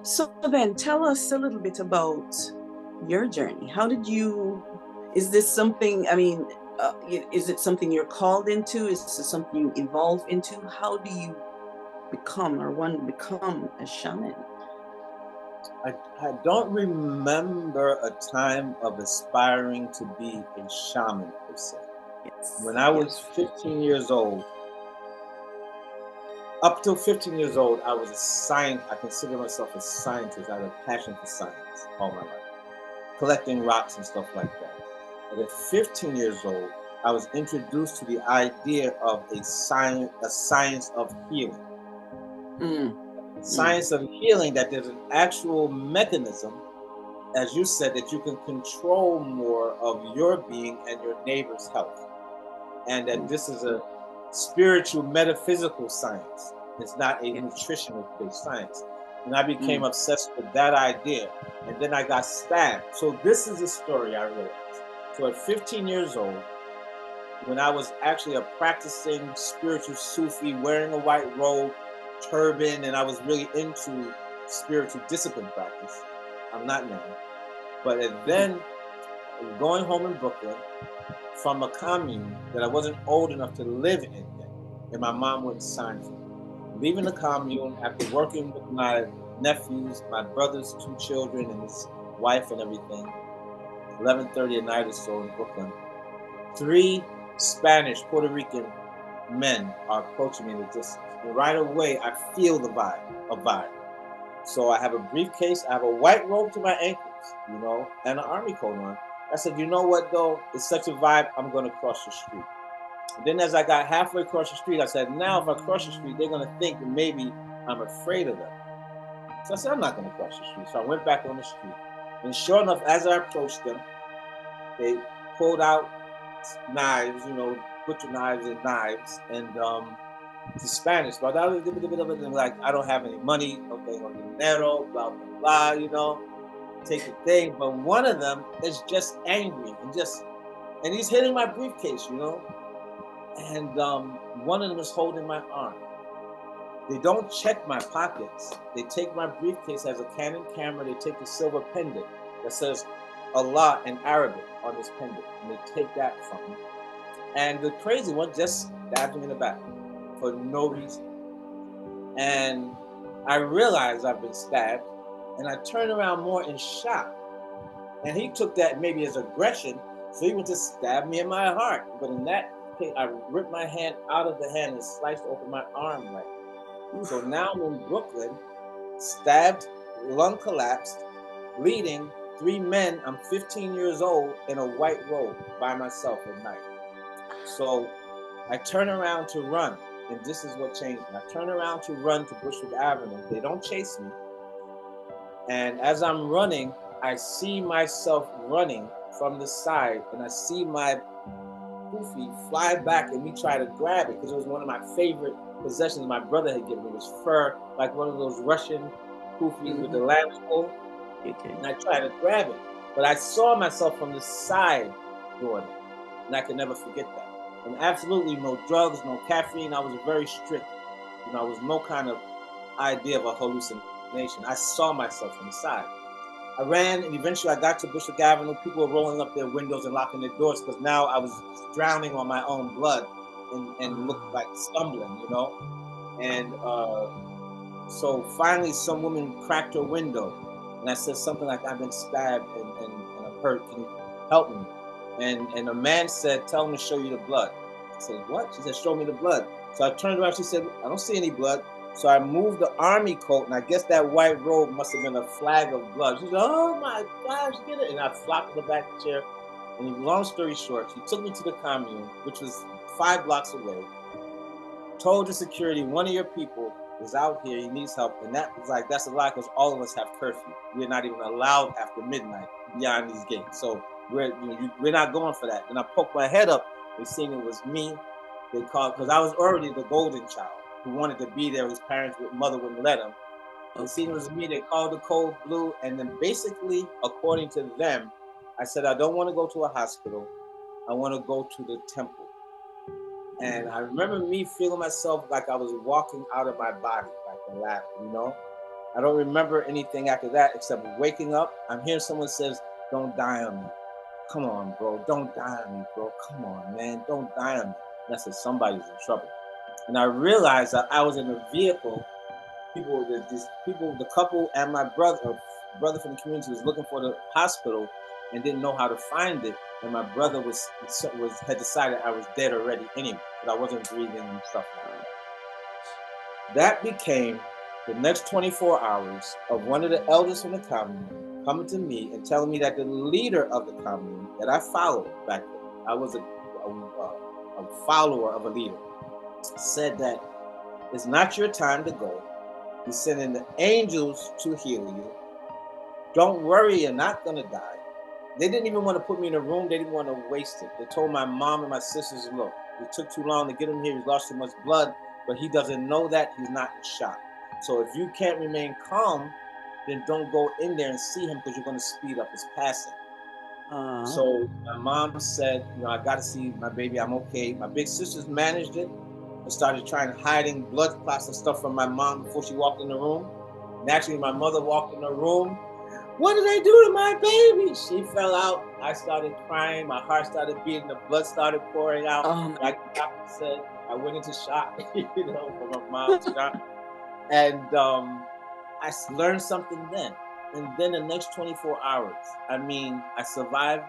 So then tell us a little bit about your journey. How did you, is this something, is it something you're called into? Is this something you evolve into? How do you become, or one become, a shaman? I don't remember a time of aspiring to be a shaman per se. Yes, When I was yes. 15 years old, up till 15 years old, I was a science. I consider myself a scientist. I had a passion for science all my life, collecting rocks and stuff like that. But at 15 years old, I was introduced to the idea of a science of healing. Mm, mm, Science of healing, that there's an actual mechanism, as you said, that you can control more of your being and your neighbor's health. And that mm, this is a spiritual, metaphysical science. It's not a yes. nutritional based science. And I became Mm, obsessed with that idea. And then I got stabbed. So this is a story I realized. So at 15 years old, when I was actually a practicing spiritual Sufi, wearing a white robe, turban, and I was really into spiritual discipline practice. I'm not now. But mhm. then going home in Brooklyn from a commune that I wasn't old enough to live in yet, and my mom wouldn't sign for me. Leaving the commune after working with my nephews, my brother's two children, and his wife and everything, 11:30 at night or so in Brooklyn. Three Spanish Puerto Rican men are approaching me in the distance. And right away, I feel a vibe. So I have a briefcase, I have a white robe to my ankles, and an army coat on. I said, you know what though? It's such a vibe, I'm gonna cross the street. And then as I got halfway across the street, I said, now if I cross the street, they're gonna think that maybe I'm afraid of them. So I said, I'm not gonna cross the street. So I went back on the street. And sure enough, as I approached them, they pulled out knives, butcher knives and knives, and to Spanish, but like, I don't have any money, no tengo dinero, blah blah blah, take the thing. But one of them is just angry and he's hitting my briefcase, and one of them is holding my arm. They don't check my pockets. They take my briefcase as a Canon camera. They take the silver pendant that says Allah in Arabic on this pendant, and they take that from me. And the crazy one just stabbed me in the back for no reason. And I realized I've been stabbed, and I turned around more in shock. And he took that maybe as aggression, so he went to stab me in my heart. But in that case, I ripped my hand out of the hand and sliced open my arm right. So now I'm in Brooklyn, stabbed, lung collapsed, bleeding, three men. I'm 15 years old in a white robe by myself at night. So I turn around to run, and this is what changed me. I turn around to run to Bushwick Avenue. They don't chase me. And as I'm running, I see myself running from the side, and I see my poofy fly back and me try to grab it because it was one of my favorite possessions my brother had given me. It was fur, like one of those Russian poofies with the Mhm. lamb's wool. Okay. And I tried to grab it. But I saw myself from the side doing it. And I could never forget that. And absolutely no drugs, no caffeine. I was very strict. I was no kind of idea of a hallucination. I saw myself from the side. I ran, and eventually I got to Bushwick Avenue. People were rolling up their windows and locking their doors because now I was drowning on my own blood and looked like stumbling. And so finally, some woman cracked her window, and I said something like, "I've been stabbed and I'm hurt. Can you help me?" And a man said, "Tell him to show you the blood." I said, "What?" She said, "Show me the blood." So I turned around. She said, "I don't see any blood." So I moved the army coat, and I guess that white robe must have been a flag of blood. She said, "Oh my gosh, get it!" And I flopped in the back of the chair. And long story short, she took me to the commune, which was 5 blocks away. Told the security, one of your people is out here, he needs help. And that was like, that's a lie because all of us have curfew. We're not even allowed after midnight beyond these gates. So we're not going for that. And I poked my head up. They seen it was me. They called, because I was already the golden child who wanted to be there. His mother wouldn't let him. They seen it Okay. was me. They called the code blue. And then basically, according to them, I said, I don't want to go to a hospital. I want to go to the temple. And Mm. I remember me feeling myself like I was walking out of my body, like a laughing. I don't remember anything after that except waking up. I'm hearing someone says, "Don't die on me." Come on, bro. Don't die on me, bro. Come on, man. Don't die on me. And I said, somebody's in trouble. And I realized that I was in a vehicle. These people, the couple and my brother from the community was looking for the hospital and didn't know how to find it. And my brother had decided I was dead already anyway, but I wasn't breathing and stuff like that. That became the next 24 hours of one of the elders from the commune coming to me and telling me that the leader of the commune that I followed back then, I was a follower of a leader, said that it's not your time to go. He's sending the angels to heal you. Don't worry, you're not going to die. They didn't even want to put me in a room. They didn't want to waste it. They told my mom and my sisters, look, it took too long to get him here. He's lost too much blood, but he doesn't know that. He's not in shock. So if you can't remain calm, then don't go in there and see him because you're going to speed up his passing. So my mom said, I got to see my baby. I'm okay. My big sisters managed it and started hiding blood clots and stuff from my mom before she walked in the room. Naturally, my mother walked in the room. What did I do to my baby? She fell out. I started crying. My heart started beating. The blood started pouring out. Like the doctor said, I went into shock, from my mom's shock. And I learned something then. And then the next 24 hours, I survived.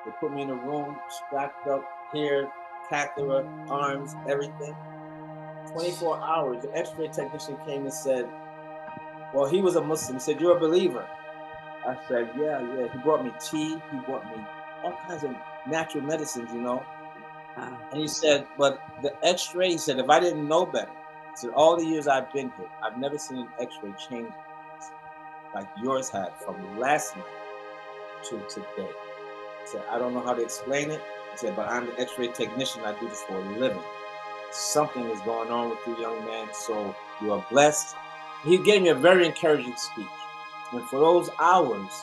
They put me in a room, strapped up, hair, catheter, arms, everything. 24 hours, the x-ray technician came and said, well, he was a Muslim. He said, you're a believer. I said, yeah. He brought me tea. He brought me all kinds of natural medicines, And he said, but the x-ray, he said, if I didn't know better, he said, all the years I've been here, I've never seen an x-ray change like yours had from last night to today. He said, I don't know how to explain it. He said, but I'm the x-ray technician. I do this for a living. Something is going on with you, young man, so you are blessed. He gave me a very encouraging speech. And for those hours,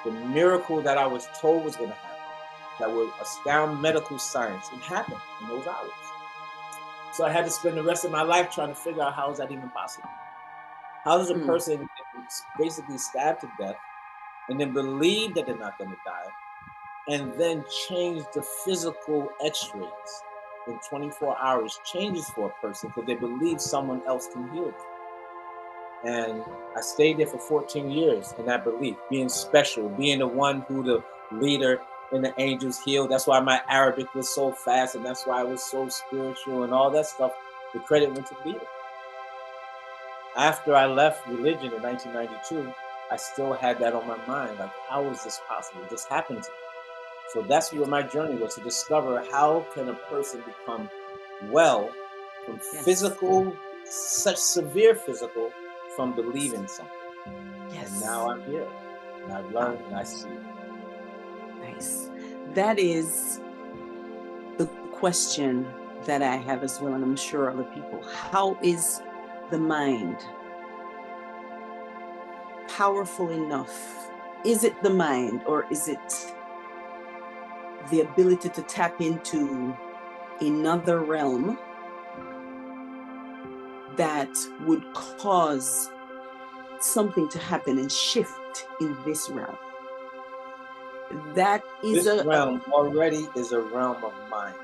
the miracle that I was told was going to happen, that would astound medical science, it happened in those hours. So I had to spend the rest of my life trying to figure out how is that even possible? How does a person basically stabbed to death and then believe that they're not going to die and then change the physical x-rays in 24 hours changes for a person because they believe someone else can heal them? And I stayed there for 14 years in that belief, being special, being the one who the leader and the angels healed. That's why my Arabic was so fast, and that's why I was so spiritual and all that stuff. The credit went to Peter. After I left religion in 1992, I still had that on my mind. Like, how is this possible? This happened to me. So that's where my journey was, to discover how can a person become well from physical, such severe physical, from believing something. Yes. And now I'm here, and I've learned, and I see it. Nice. That is the question that I have as well, and I'm sure other people. How is the mind powerful enough? Is it the mind, or is it the ability to tap into another realm that would cause something to happen and shift in this realm? That is this realm already is a realm of mind.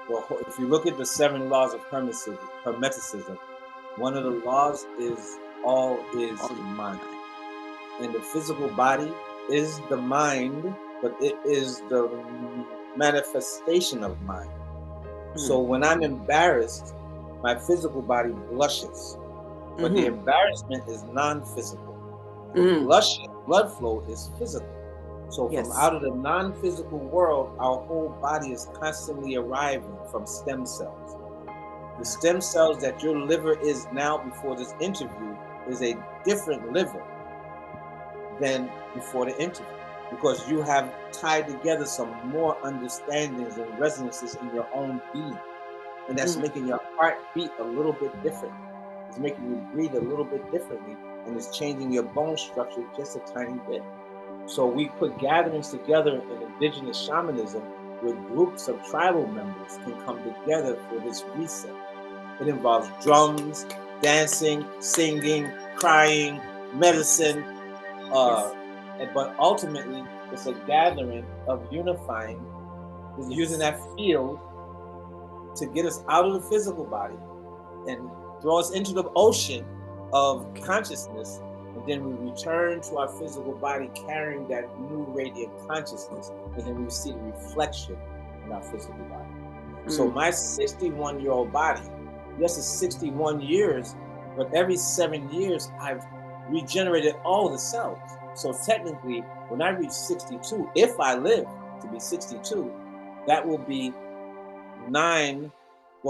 Well, if you look at the 7 laws of Hermeticism, one of the laws is all is mind. And the physical body is the mind, but it is the manifestation of mind. So when I'm embarrassed, my physical body blushes, but the embarrassment is non-physical. Blushing, blood flow is physical. So from out of the non-physical world, our whole body is constantly arriving from stem cells. The stem cells that your liver is now before this interview is a different liver than before the interview, because you have tied together some more understandings and resonances in your own being. And that's making your heart beat a little bit differently. It's making you breathe a little bit differently, and it's changing your bone structure just a tiny bit. So we put gatherings together in indigenous shamanism where groups of tribal members can come together for this reset. It involves drums, dancing, singing, crying, medicine. Yes. But ultimately, it's a gathering of unifying, is using Yes. that field to get us out of the physical body and throw us into the ocean of Okay. consciousness, and then we return to our physical body carrying that new radiant consciousness, and then we see the reflection in our physical body. So Mm. my 61-year-old body, yes, it's 61 years, but every 7 years I've regenerated all the cells. So technically, when I reach 62, if I live to be 62, that will be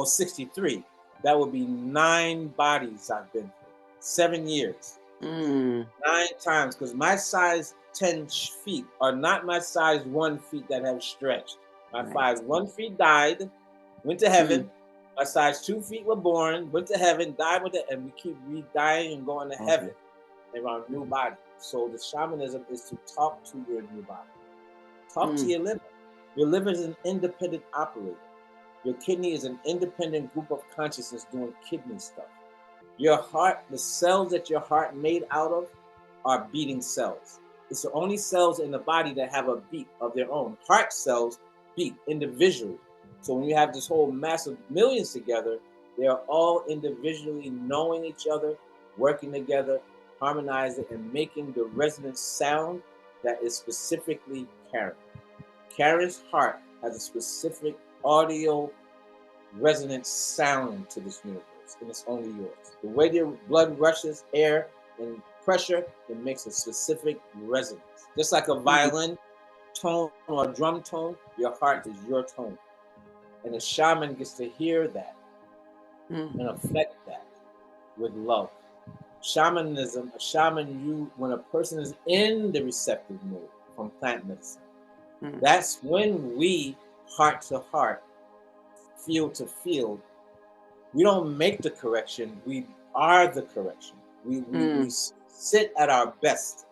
63. That would be 9 bodies I've been through. 7 years, Mm. 9 times. Because my size 10 feet are not my size 1 feet that have stretched. My Right. size 1 feet died, went to Mm. heaven. My size 2 feet were born, went to heaven, died with it, and we keep re-dying and going to heaven Okay. in our new body. So the shamanism is to talk to your new body. Talk to Mm. your liver. Your liver is an independent operator. Your kidney is an independent group of consciousness doing kidney stuff. Your heart, the cells that your heart made out of are beating cells. It's the only cells in the body that have a beat of their own. Heart cells beat individually. So when you have this whole mass of millions together, they are all individually knowing each other, working together, harmonizing, and making the resonant sound that is specifically Karen. Karen's heart has a specific audio resonant sound to this universe, and it's only yours. The way your blood rushes air and pressure, it makes a specific resonance. Just like a Mm. violin tone or a drum tone, your heart is your tone. And a shaman gets to hear that and Mm. affect that with love. Shamanism, a shaman, when a person is in the receptive mode from plant medicine, Mm. that's when we, heart to heart, field to field, we don't make the correction, we are the correction. We Mm. sit at our best,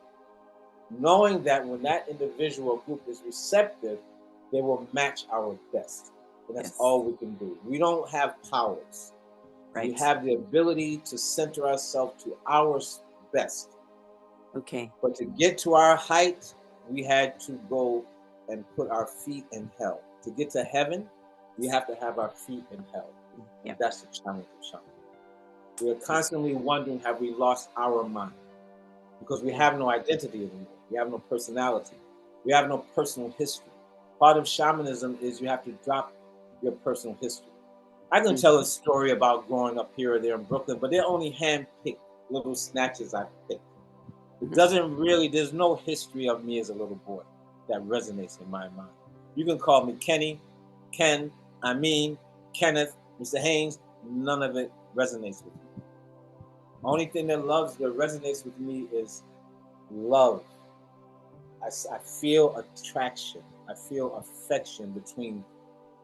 knowing that when that individual group is receptive, they will match our best. And that's Yes. all we can do. We don't have powers. We Right. have the ability to center ourselves to our best. Okay. But to get to our height, we had to go and put our feet in hell. To get to heaven, we have to have our feet in hell. And Yeah. that's the challenge of shaman. We are Okay. constantly wondering, have we lost our mind? Because we Okay. have no identity anymore. We have no personality. We have no personal history. Part of shamanism is you have to drop your personal history. I can Mm. tell a story about growing up here or there in Brooklyn, but they're only hand-picked little snatches I picked. It Mm. doesn't really, there's no history of me as a little boy that resonates in my mind. You can call me Kenny, Ken, Amin, Kenneth, Mr. Haines, none of it resonates with me. Only thing that resonates with me is love. I feel attraction. I feel affection between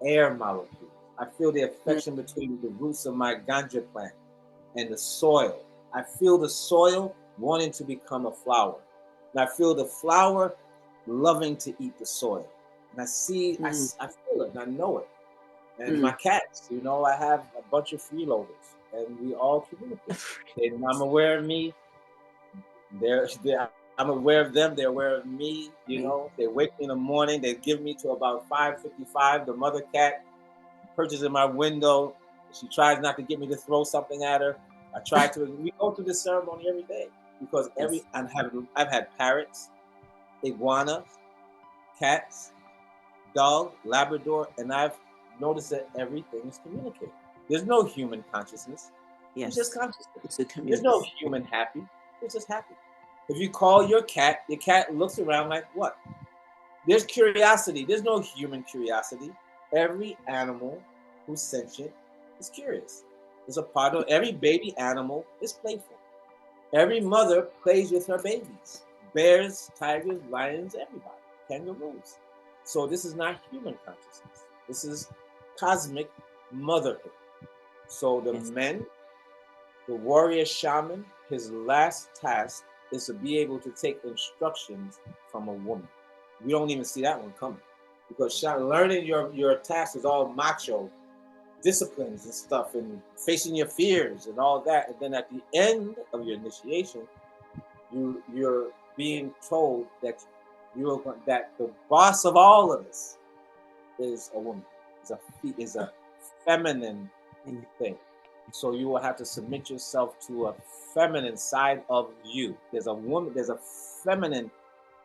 air molecules. I feel the Mm. affection between the roots of my ganja plant and the soil. I feel the soil wanting to become a flower. And I feel the flower loving to eat the soil. And Mm. I feel it and I know it. And my Mm. cats, I have a bunch of freeloaders and we all communicate. I'm aware of me. I'm aware of them. They're aware of me. Okay. They wake me in the morning. They give me to about 5:55. The mother cat perches in my window. She tries not to get me to throw something at her. I try to. We go through this ceremony every day because Yes. I've had parrots, iguanas, cats, dog, Labrador, and I've noticed that everything is communicating. There's no human consciousness. It's just Yes. consciousness. It's a There's no community. human happy. It's just happy. If you call your cat looks around like what? There's curiosity. There's no human curiosity. Every animal who's sentient is curious. It's a part of every baby animal is playful. Every mother plays with her babies. Bears, tigers, lions, everybody. Kangaroos. So this is not human consciousness. This is cosmic motherhood. So the Yes. men, the warrior shaman, his last task is to be able to take instructions from a woman. We don't even see that one coming because learning your task is all macho, disciplines and stuff, and facing your fears and all that. And then at the end of your initiation, you're being told that that the boss of all of this is a woman, is a feminine thing. So you will have to submit yourself to a feminine side of you. There's a feminine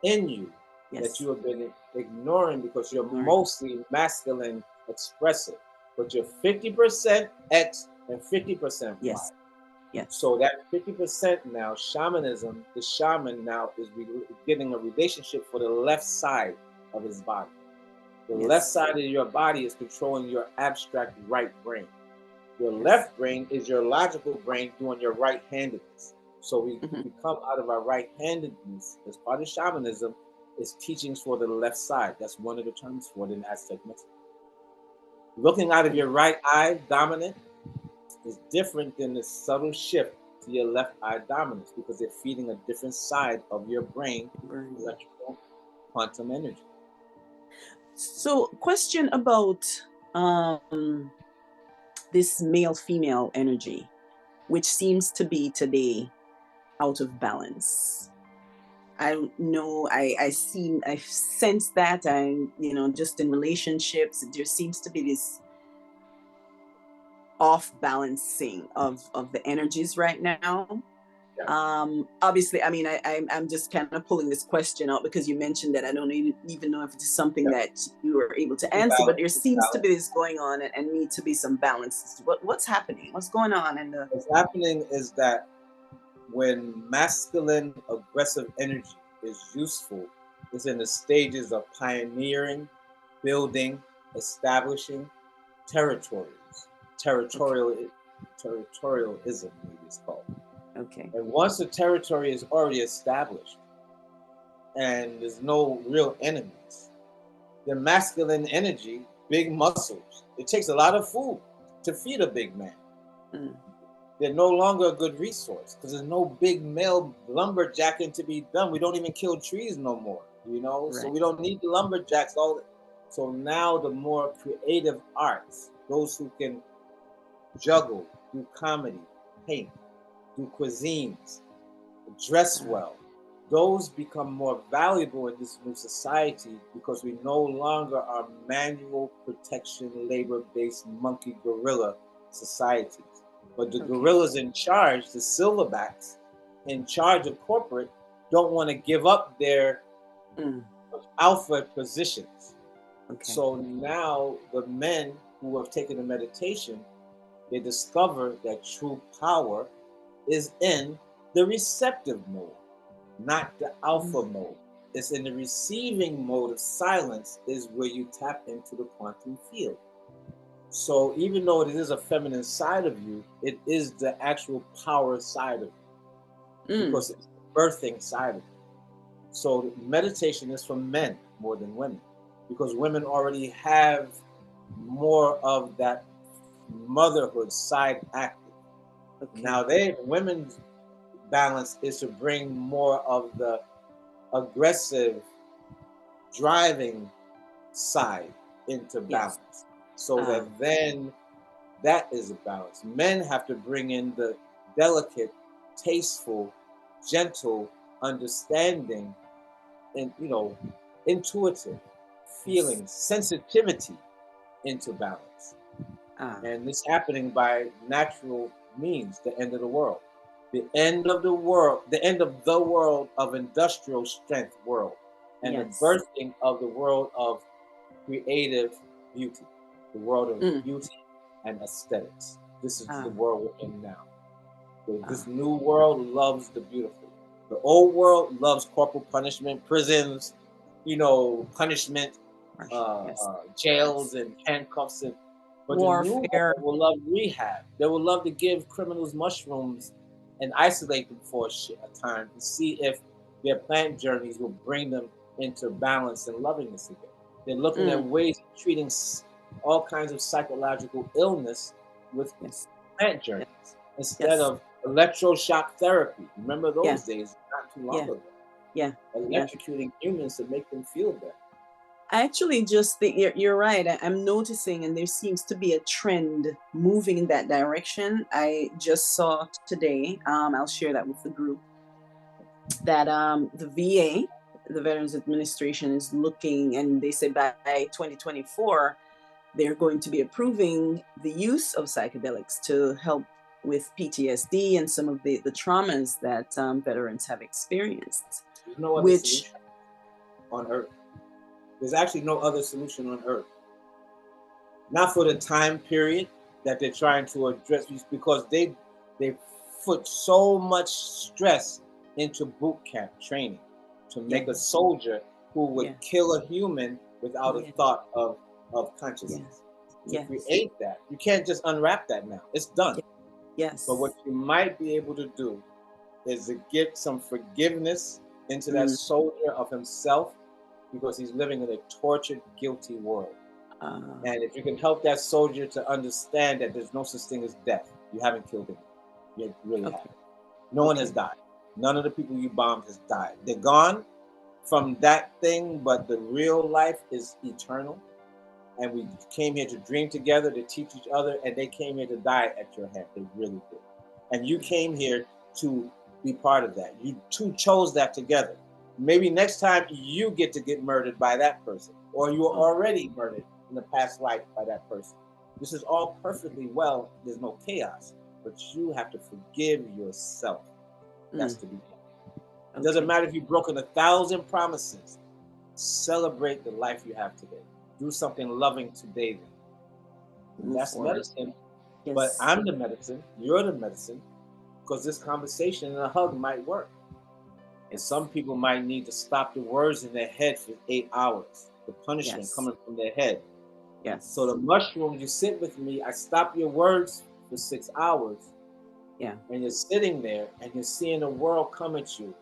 in you that you have been ignoring because you're mostly masculine expressive. But you're 50% X and 50% Y. Yes. So that 50% now, shamanism, the shaman now is getting a relationship for the left side of his body. The left side of your body is controlling your abstract right brain. Your left brain is your logical brain doing your right-handedness. So we come out of our right-handedness as part of shamanism is teachings for the left side. That's one of the terms for it in Aztec medicine. Looking out of your right eye dominant is different than the subtle shift to your left eye dominance because they're feeding a different side of your brain, electrical quantum energy. So, question about this male-female energy, which seems to be today out of balance. I don't know. I sense that. Just in relationships, there seems to be this off balancing of the energies right now. Obviously, I mean, I'm just kind of pulling this question out because you mentioned that. I don't even know if it is something that you were able to answer, but there seems to be this going on and need to be some balance. What's happening? What's going on? What's happening is that when masculine aggressive energy is useful, it's in the stages of pioneering, building, establishing territories. Territorialism, maybe it's called. Okay. And once the territory is already established and there's no real enemies, the masculine energy, big muscles, it takes a lot of food to feed a big man. They're no longer a good resource because there's no big male lumberjacking to be done. We don't even kill trees no more, so we don't need the lumberjacks. So now the more creative arts, those who can juggle, do comedy, paint, do cuisines, dress well, those become more valuable in this new society because we no longer are manual protection, labor-based monkey gorilla societies. But the gorillas in charge, the silverbacks in charge of corporate, don't want to give up their alpha positions. So now the men who have taken the meditation, they discover that true power is in the receptive mode, not the alpha mode. It's in the receiving mode of silence is where you tap into the quantum field. So even though it is a feminine side of you, it is the actual power side of you because it's the birthing side of you. So meditation is for men more than women because women already have more of that motherhood side active. Now women's balance is to bring more of the aggressive driving side into balance. So that then that is a balance. Men have to bring in the delicate, tasteful, gentle, understanding, and intuitive feelings, sensitivity into balance. And this happening by natural means, the end of the world. The end of the world, of industrial strength world, and the birthing of the world of creative beauty, the world of beauty and aesthetics. This is the world we're in now. This new world loves the beautiful. The old world loves corporal punishment, prisons, punishment, jails and handcuffs and but warfare. The new world will love rehab. They will love to give criminals mushrooms and isolate them for a time to see if their plant journeys will bring them into balance and lovingness again. They're looking at ways of treating all kinds of psychological illness with plant journeys instead of electroshock therapy. Remember those days? Not too long ago. Electrocuting humans to make them feel better. I actually just think you're right. I'm noticing, and there seems to be a trend moving in that direction. I just saw today, I'll share that with the group, that the VA, the Veterans Administration, is looking, and they say by 2024, they're going to be approving the use of psychedelics to help with PTSD and some of the traumas that veterans have experienced, There's no other which, solution on Earth. There's actually no other solution on Earth. Not for the time period that they're trying to address, because they put so much stress into boot camp training to make a yes, soldier who would yes, kill a human without a yes, thought of consciousness. yes, To yes, create that, you can't just unwrap that now. It's done. But what yes. you might be able to do is to get some forgiveness into that Mm, soldier of himself, because he's living in a tortured, guilty world. uh, And if you can help that soldier to understand that there's no such thing as death, you haven't killed him. You really okay, haven't. No one has okay, died. None of the people you bombed has died. They're gone from that thing, but the real life is eternal. And we came here to dream together, to teach each other, and they came here to die at your hand. They really did. And you yes, came here to be part of that. You two chose that together. Maybe next time you get to get murdered by that person, or you were oh, already murdered in the past life by that person. This is all perfectly well. There's no chaos, but you have to forgive yourself. That's mm, to be done. It doesn't okay, matter if you've broken 1,000 promises. Celebrate the life you have today. Do something loving today, then. And move that's forward. medicine. But Yes, I'm the medicine. You're the medicine. Because this conversation and a hug might work. And yes, some people might need to stop the words in their head for 8 hours, the punishment yes, coming from their head. So yes, the mushrooms, you sit with me, I stop your words for 6 hours, yeah, and you're sitting there and you're seeing the world come at you.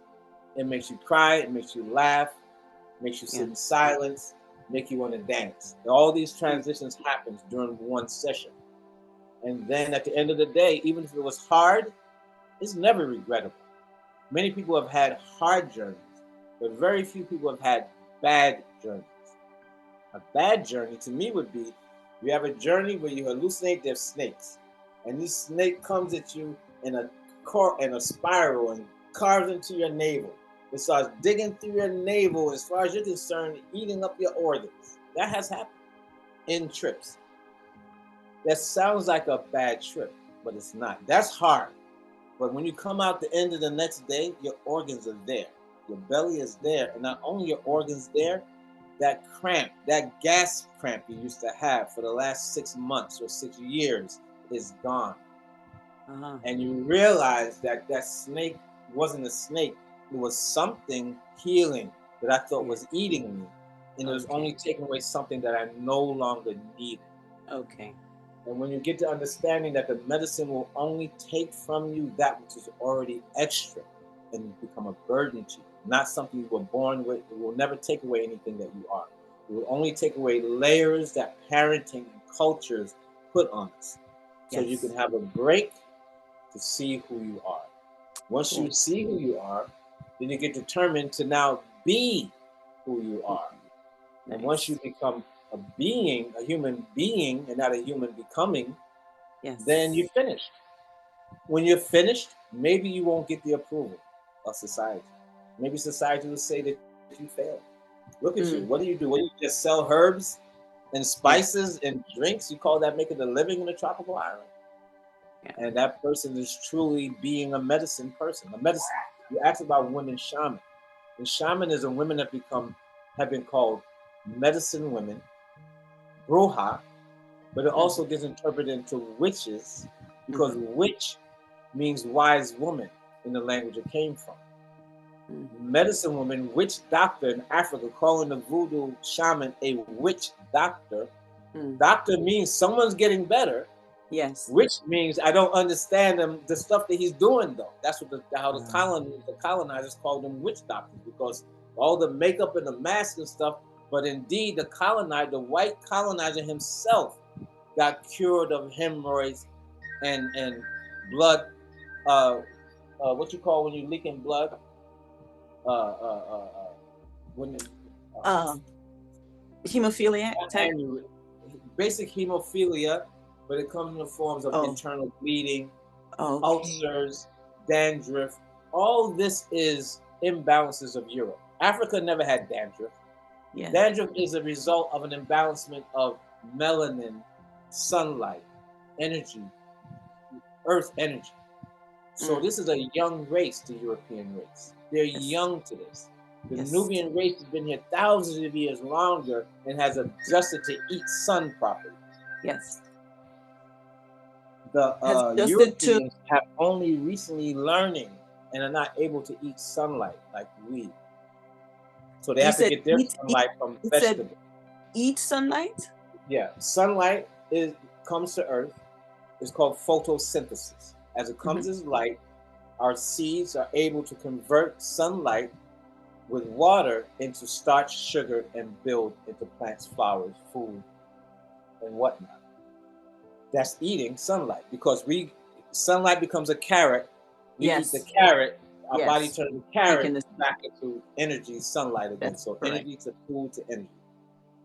It makes you cry, it makes you laugh, makes you yeah, sit in silence, make you want to dance. All these transitions happen during one session. And then at the end of the day, even if it was hard, it's never regrettable. Many people have had hard journeys, but very few people have had bad journeys. A bad journey to me would be, you have a journey where you hallucinate there's snakes, and this snake comes at you in a spiral and carves into your navel. It starts digging through your navel, as far as you're concerned, eating up your organs. That has happened in trips. That sounds like a bad trip, but it's not. That's hard. But when you come out the end of the next day, your organs are there. Your belly is there. And not only your organs there, that cramp, that gas cramp you used to have for the last 6 months or 6 years is gone. uh-huh, And you realize that that snake wasn't a snake. It was something healing that I thought yeah, was eating me. And it was okay, only taking away something that I no longer needed. okay, And when you get to understanding that the medicine will only take from you that which is already extra and become a burden to you, not something you were born with, it will never take away anything that you are. It will only take away layers that parenting and cultures put on us. So you can yes, have a break to see who you are. Once you cool, see who you are, then you get determined to now be who you mm, are. And once you nice, become a being, a human being, and not a human becoming, then yes, you're finished. When you're finished, maybe you won't get the approval of society. Maybe society will say that you failed. Look at you. mm, What do you do? What do you just sell herbs and yeah, spices and drinks? You call that making a living in a tropical island? yeah, And that person is truly being a medicine person. A medicine. You asked about women shaman. In shamanism, women have been called medicine women, bruja, but it mm-hmm, also gets interpreted into witches, because mm-hmm, witch means wise woman in the language it came from. mm, Medicine woman, witch doctor in Africa, calling the voodoo shaman a witch doctor. mm, Doctor means someone's getting better. yes, Witch means I don't understand the stuff that he's doing though. That's what how uh, the colonizers called them witch doctors, because all the makeup and the mask and stuff. But indeed, the white colonizer himself, got cured of hemorrhoids and blood. Uh, what you call when you leaking blood? Uh, uh, uh, uh, when uh, Hemophilia type? And basic hemophilia, but it comes in the forms of Oh, internal bleeding, okay. ulcers, dandruff. All this is imbalances of Europe. Africa never had dandruff. Yes. Dandruff is a result of an imbalancement of melanin, sunlight, energy, earth energy. So this is a young race, the European race. They're Yes. young to this. The Yes. Nubian race has been here thousands of years longer and has adjusted to eat sun properly. Yes. The Has adjusted to. Europeans have only recently learning and are not able to eat sunlight like we. So they You have to said get their eat. sunlight from You said vegetables. eat sunlight. Yeah, sunlight comes to Earth. It's called photosynthesis. As it Mm-hmm. comes as light, our seeds are able to convert sunlight with water into starch, sugar, and build into plants, flowers, food, and whatnot. That's eating sunlight because sunlight becomes a carrot. We eat the Yes. carrot. Our body Yes. turns the Making carrot this. back into energy, sunlight again. That's So correct. energy to food to energy.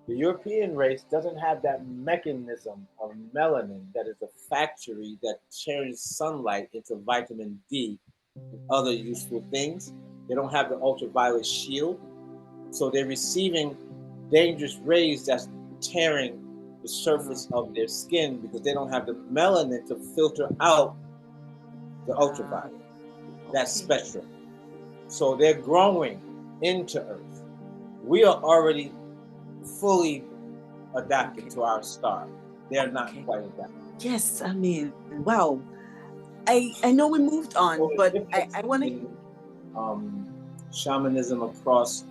The European race doesn't have that mechanism of melanin that is a factory that turns sunlight into vitamin D and other useful things. They don't have the ultraviolet shield. So they're receiving dangerous rays that's tearing the surface of their skin because they don't have the melanin to filter out the Ah, ultraviolet, that okay. spectrum. So they're growing into Earth. We are already fully adapted Okay. to our star. They're not Okay. quite adapted. Yes. I mean, wow. I know we moved on, So the but difference I want to. in um, shamanism across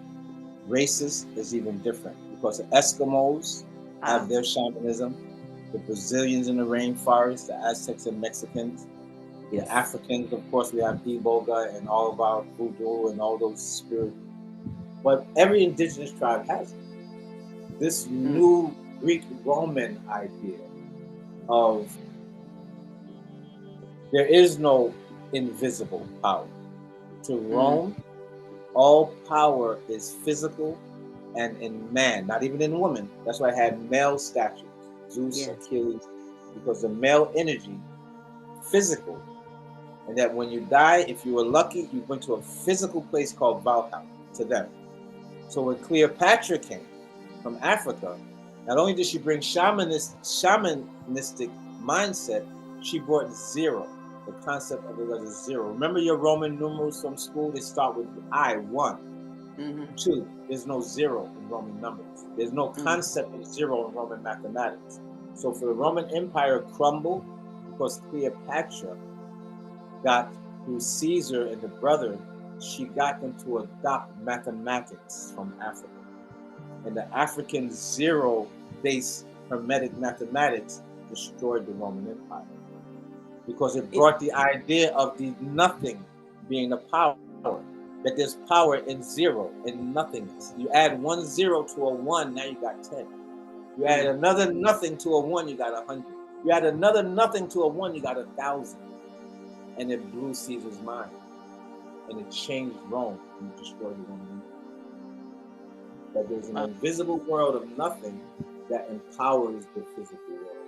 races is even different because the Eskimos have Ah, their shamanism, the Brazilians in the rainforest, the Aztecs and Mexicans, the yes. Africans, of course, we have Iboga and all of our voodoo and all those spirits. But every indigenous tribe has it. This Mm, new Greek Roman idea of there is no invisible power. To mm, Rome, all power is physical and in man, not even in women. That's why I had male statues, Zeus, yes. Achilles, because the male energy, physical, and that when you die, if you were lucky, you went to a physical place called Valhalla to them. So when Cleopatra came from Africa, not only did she bring shamanistic mindset, she brought zero, the concept of the letter zero. Remember your Roman numerals from school? They start with I, one. Mm-hmm. Two, there's no zero in Roman numbers. There's no Mm, concept of zero in Roman mathematics. So for the Roman Empire crumbled because Cleopatra got through Caesar and the brother, she got them to adopt mathematics from Africa. And the African zero based Hermetic mathematics destroyed the Roman Empire because it it, brought the idea of the nothing being the power. That there's power in zero, in nothingness. You add 1 0 to a 1, now you got 10. You add mm, another nothing to a 1, you got 100. You add another nothing to a 1, you got 1,000. And it blew Caesar's mind. And it changed Rome and destroyed the Roman Empire. That there's an uh, invisible world of nothing that empowers the physical world.